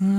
میرے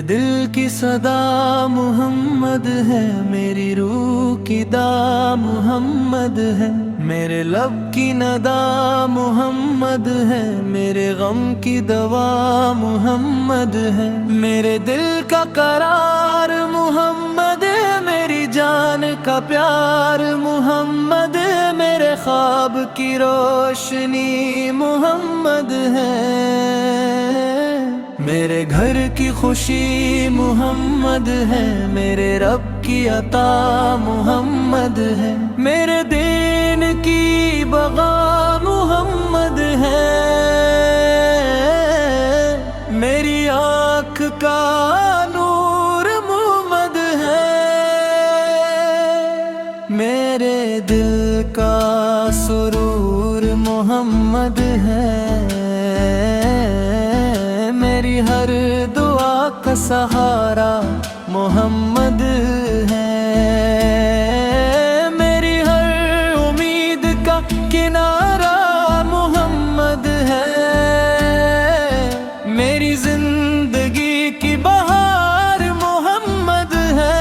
دل کی صدا محمد ہے، میری روح کی دا محمد ہے، میرے لب کی ندا محمد ہے، میرے غم کی دوا محمد ہے، میرے دل کا قرار محمد ہے، میری جان کا پیار محمد ہے، میرے خواب کی روشنی محمد ہے، میرے گھر کی خوشی محمد ہے، میرے رب کی عطا محمد ہے، میرے دین کی بغا محمد ہے، میری آنکھ کا نور محمد ہے، میرے دل کا سرور محمد ہے، میری ہر دعا کا سہارا محمد ہے، میری ہر امید کا کنارہ محمد ہے، میری زندگی کی بہار محمد ہے،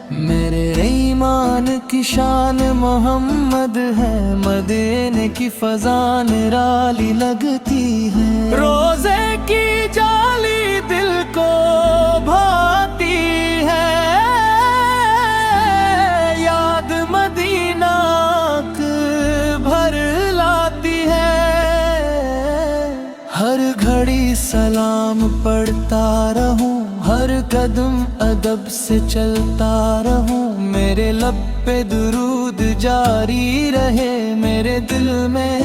میرے ایمان کی شان محمد ہے، مدینے کی فضا نرالی لگتی ہے، روزے کی جالی دل کو بھاتی ہے، یاد مدینہ آنکھ بھر لاتی ہے، ہر گھڑی سلام پڑھتا رہوں، ہر قدم ادب سے چلتا رہوں، میرے لب پہ درود جاری رہے، میرے دل میں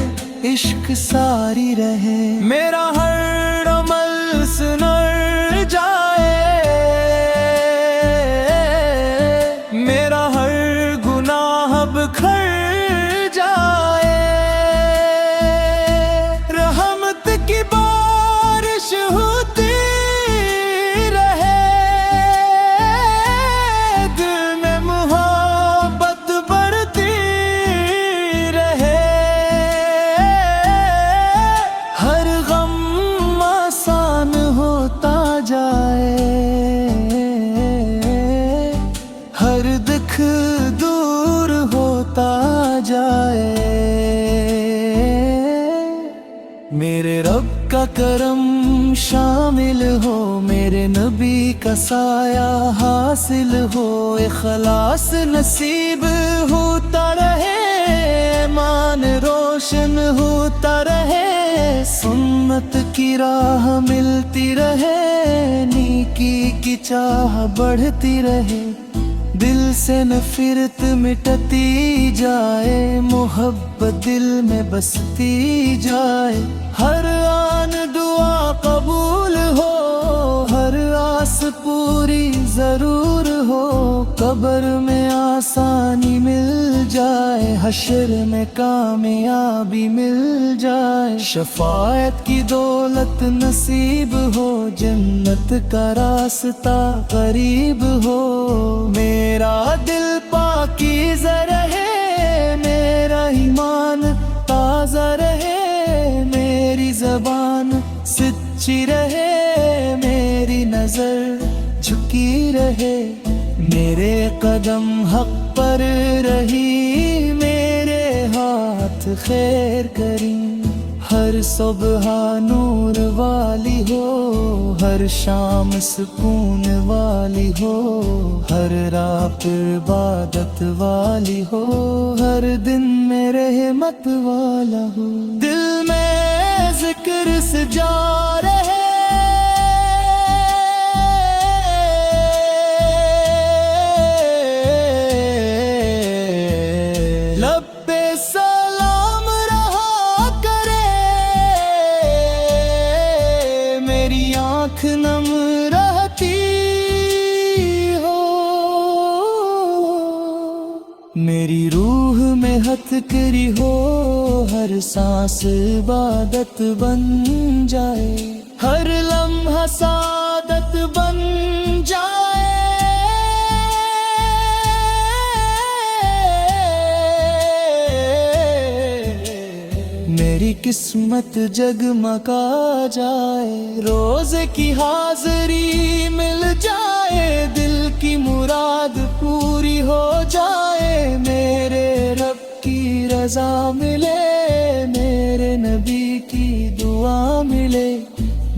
عشق ساری رہے، میرا ہر عمل سنر جائے، میرا ہر گناہ بکھر جائے، رحمت کی بارش ہوتی رہے، دل میں محبت بڑھتی رہے، ہر غم آسان ہوتا جائے، ہر دکھ دور ہوتا جائے، میرے رب کا کرم شامل ہو، میرے نبی کا سایہ حاصل ہو، اخلاص نصیب ہوتا رہے، ایمان روشن ہوتا رہے، سنت کی راہ ملتی رہے، نیکی کی چاہ بڑھتی رہے، دل سے نفرت مٹتی جائے، محبت دل میں بستی جائے، ہر آن دعا قبول ہو، ہر آس پوری ضرور ہو، قبر میں آسانی مل جائے، حشر میں کامیابی مل جائے، شفاعت کی دولت نصیب ہو، جنت کا راستہ قریب ہو، میرا دل پاکیزہ رہے، میرا ایمان تازہ رہے، میری زبان سچی رہے، میری نظر جھکی رہے، میرے قدم حق پر رہی، میرے ہاتھ خیر کریں، ہر صبح نور والی ہو، ہر شام سکون والی ہو، ہر رات عبادت والی ہو، ہر دن میں رحمت والا ہو، دل میں ذکر سجا رہے، لب پہ سلام رہا کرے، میری آنکھ نم رہتی ہو، میری روح میں ہتھ کری ہو، ہر ہر سانس عبادت بن جائے، ہر لمحہ سعادت بن جائے۔ میری قسمت جگمگا جائے، روزے کی حاضری مل جائے، دل کی مراد پوری ہو جائے، میرے رب کی رضا ملے، میرے نبی کی دعا ملے،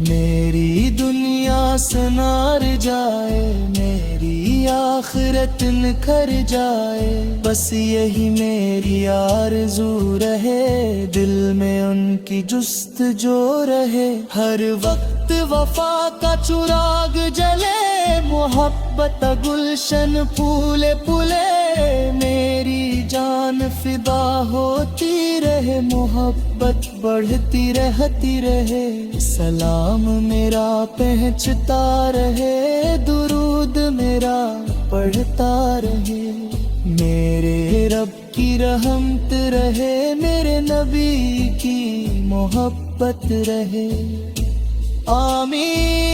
میری دنیا سنار جائے، میری آخرت نکھر جائے، بس یہی میری آرزو رہے، دل میں ان کی جستجو رہے، ہر وقت وفا کا چراغ جلے، محبت گلشن پھولے پھولے، میری جان فدا ہوتی رہے، محبت بڑھتی رہتی رہے، سلام میرا پہنچتا رہے، درود میرا پڑھتا رہے، میرے رب کی رحمت رہے، میرے نبی کی محبت رہے، آمین۔